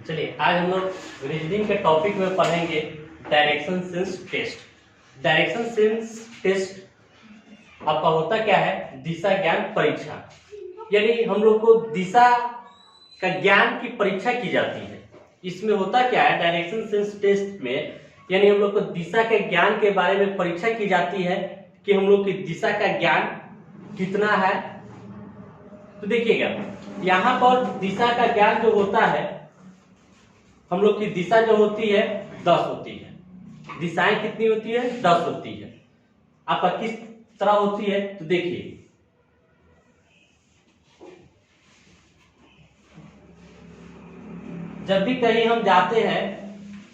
चलिए आज हम लोग रीजनिंग के टॉपिक में पढ़ेंगे direction sense test. Direction sense test आपका होता क्या है, दिशा ज्ञान परीक्षा। यानी हम लोग को दिशा का ज्ञान की परीक्षा की जाती है। इसमें होता क्या है, डायरेक्शन सेंस टेस्ट में यानी हम लोग को दिशा के ज्ञान के बारे में परीक्षा की जाती है कि हम लोग की दिशा का ज्ञान कितना है। तो देखिएगा यहाँ पर दिशा का ज्ञान जो होता है, हम लोग की दिशा जो होती है 10 होती है। दिशाएं कितनी होती है, 10 होती है। आपका किस तरह होती है तो देखिए, जब भी कहीं हम जाते हैं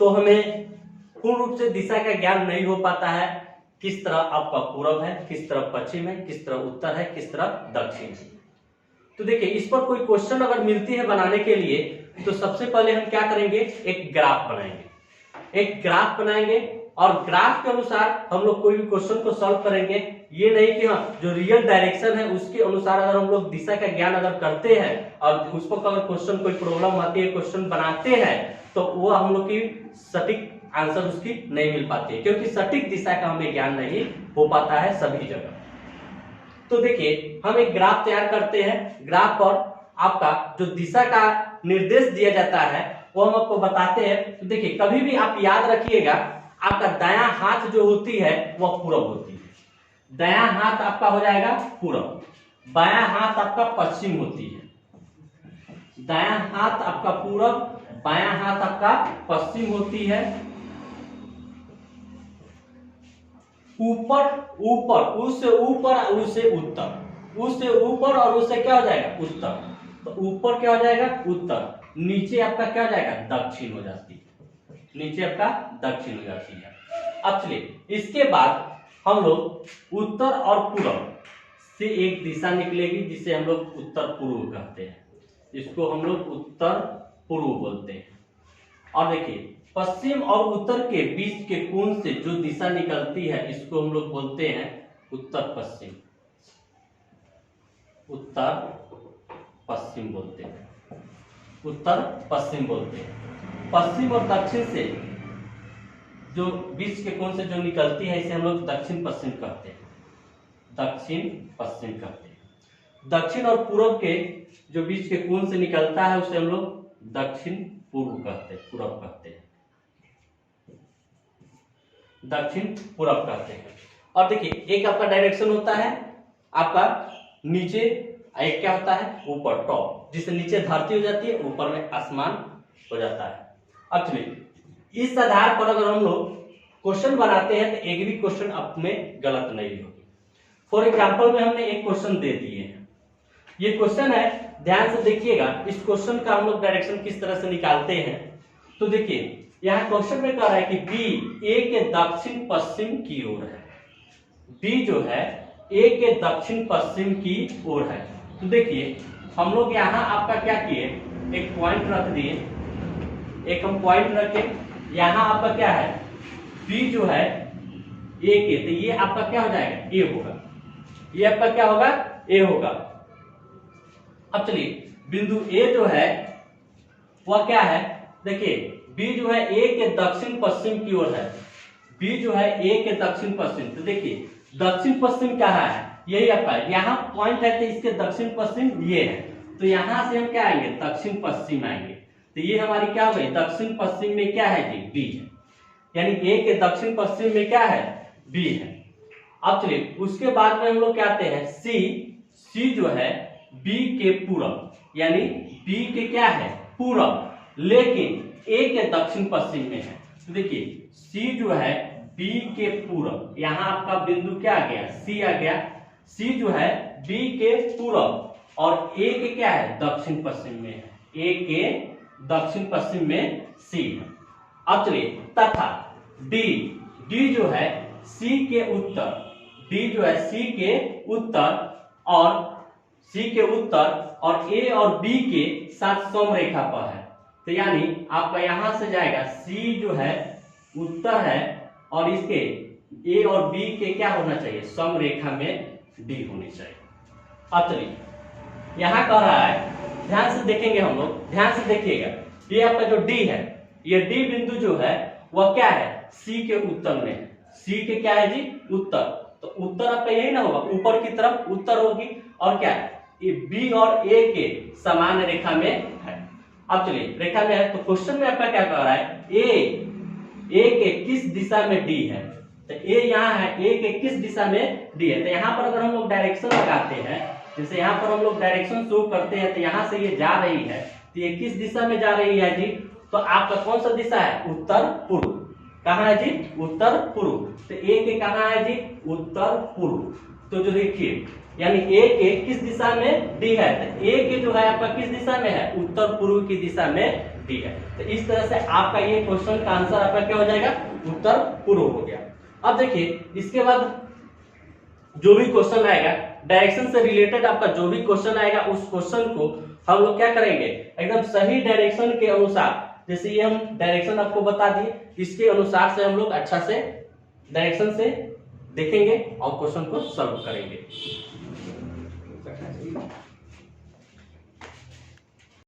तो हमें पूर्ण रूप से दिशा का ज्ञान नहीं हो पाता है। किस तरह आपका पूरब है, किस तरफ पश्चिम है, किस तरह उत्तर है, किस तरह दक्षिण है। तो देखिए इस पर कोई क्वेश्चन अगर मिलती है बनाने के लिए तो सबसे पहले हम क्या करेंगे, एक ग्राफ बनाएंगे। एक ग्राफ बनाएंगे और ग्राफ के अनुसार हम लोग कोई भी क्वेश्चन को सॉल्व करेंगे। ये नहीं कि हाँ जो रियल डायरेक्शन है उसके अनुसार अगर हम लोग दिशा का ज्ञान अगर करते हैं और उस पर अगर क्वेश्चन कोई प्रॉब्लम आती है, क्वेश्चन बनाते हैं तो वो हम लोग की सटीक आंसर उसकी नहीं मिल पाती है, क्योंकि सटीक दिशा का हमें ज्ञान नहीं हो पाता है सभी जगह। तो देखिए हम एक ग्राफ तैयार करते हैं। ग्राफ पर आपका जो दिशा का निर्देश दिया जाता है वो हम आपको बताते हैं। तो देखिए कभी भी आप याद रखिएगा, आपका दायां हाथ जो होती है वह पूरब होती है। दायां हाथ आपका हो जाएगा पूरब, बायां हाथ आपका पश्चिम होती है। दायां हाथ आपका पूरब, बायां हाथ आपका पश्चिम होती है। ऊपर ऊपर, उससे ऊपर और उससे उत्तर, उससे ऊपर और उससे क्या हो जाएगा, उत्तर। तो ऊपर क्या हो जाएगा, उत्तर। नीचे आपका क्या हो जाएगा, दक्षिण हो जाती है। नीचे आपका दक्षिण हो जाती है। अब चलिए इसके बाद हम लोग उत्तर और पूरब से एक दिशा निकलेगी जिसे हम लोग उत्तर पूर्व कहते हैं। इसको हम लोग उत्तर पूर्व बोलते हैं। और देखिए पश्चिम और उत्तर के बीच के कोण से जो दिशा निकलती है इसको हम लोग बोलते हैं उत्तर पश्चिम। उत्तर पश्चिम बोलते हैं, उत्तर पश्चिम बोलते हैं। पश्चिम और दक्षिण से जो बीच के कोण से जो निकलती है इसे हम लोग दक्षिण पश्चिम कहते हैं। दक्षिण पश्चिम कहते हैं। दक्षिण और पूर्व के जो बीच के कोण से निकलता है उसे हम लोग दक्षिण पूर्व कहते हैं, पूर्व कहते हैं। दक्षिण पूर्व कहते हैं। और देखिए एक आपका डायरेक्शन होता है आपका नीचे, एक क्या होता है ऊपर, टॉप, जिससे नीचे धरती हो जाती है, ऊपर में आसमान हो जाता है। अब चलिए इस आधार पर अगर हम लोग क्वेश्चन बनाते हैं तो एक भी क्वेश्चन अपने गलत नहीं होगी। फॉर एग्जाम्पल में हमने एक क्वेश्चन दे दिए हैं। ये क्वेश्चन है, ध्यान से देखिएगा। इस क्वेश्चन का हम लोग डायरेक्शन किस तरह से निकालते हैं तो देखिए यहाँ क्वेश्चन में कह रहा है कि बी ए के दक्षिण पश्चिम की ओर है। बी जो है ए के दक्षिण पश्चिम की ओर है। तो देखिए हम लोग यहाँ आपका क्या किए, एक पॉइंट रख दिए, एक हम पॉइंट रखे। यहाँ आपका क्या है, बी जो है ए के, तो ये आपका क्या हो जाएगा, ए होगा। ये आपका क्या होगा, ए होगा। अब चलिए बिंदु ए जो है वह क्या है, देखिए बी जो है ए के दक्षिण पश्चिम की ओर है। बी जो है ए के दक्षिण पश्चिम, तो देखिए दक्षिण पश्चिम कहाँ है, यही आपका यहाँ पॉइंट है तो इसके दक्षिण पश्चिम ये है। तो यहाँ से हम क्या आएंगे, दक्षिण पश्चिम आएंगे। तो ये हमारी क्या हो गई, दक्षिण पश्चिम में क्या है जी, बी है। यानी ए के दक्षिण पश्चिम में क्या है, बी है। अब चलिए उसके बाद में हम लोग क्या आते हैं, सी। सी जो है बी के पूरब, यानी बी के क्या है, पूरब, लेकिन ए के दक्षिण पश्चिम में है। तो देखिए सी जो है बी के पूरब, यहाँ आपका बिंदु क्या आ गया, सी आ गया। सी जो है बी के पूरब और ए के क्या है, दक्षिण पश्चिम में है। ए के दक्षिण पश्चिम में सी है। अब चलिए तथा डी। डी जो है सी के उत्तर, डी जो है सी के उत्तर और सी के उत्तर और ए और बी के साथ समरेखा पर है। तो यानी आपका यहां से जाएगा, सी जो है उत्तर है और इसके ए और बी के क्या होना चाहिए, समरेखा में डी होनी चाहिए। अब चलिए यहां कह रहा है, ध्यान से देखेंगे हम लोग, ध्यान से देखिएगा, ये आपका जो डी है, ये डी बिंदु जो है वह क्या है, सी के उत्तर में है। सी के क्या है जी, उत्तर। तो उत्तर आपका यही ना होगा, ऊपर की तरफ उत्तर होगी। और क्या है, ये बी और ए के समान रेखा में है। अब चलिए रेखा में है तो क्वेश्चन में आपका क्या कह रहा है, ए के किस दिशा में डी है। तो ए यहाँ है, ए के किस दिशा में डी है। तो यहाँ पर अगर हम लोग डायरेक्शन लगाते हैं, जैसे यहाँ पर हम लोग डायरेक्शन शो करते हैं, तो यहाँ से ये जा रही है, तो ये किस दिशा में जा रही है जी, तो आपका कौन सा दिशा है, उत्तर पूर्व। कहाँ है जी, उत्तर पूर्व। तो ए के कहाँ है जी, उत्तर पूर्व। तो जो देखिए यानी ए के किस दिशा में डी है, तो ए के जो है आपका किस दिशा में है, उत्तर पूर्व की दिशा में डी है। तो इस तरह से आपका ये क्वेश्चन का आंसर आपका क्या हो जाएगा, उत्तर पूर्व हो गया। अब देखिए इसके बाद जो भी क्वेश्चन आएगा डायरेक्शन से रिलेटेड, आपका जो भी क्वेश्चन आएगा उस क्वेश्चन को हम लोग क्या करेंगे, एकदम सही डायरेक्शन के अनुसार, जैसे ये हम डायरेक्शन आपको बता दिए, इसके अनुसार से हम लोग अच्छा से डायरेक्शन से देखेंगे और क्वेश्चन को सॉल्व करेंगे।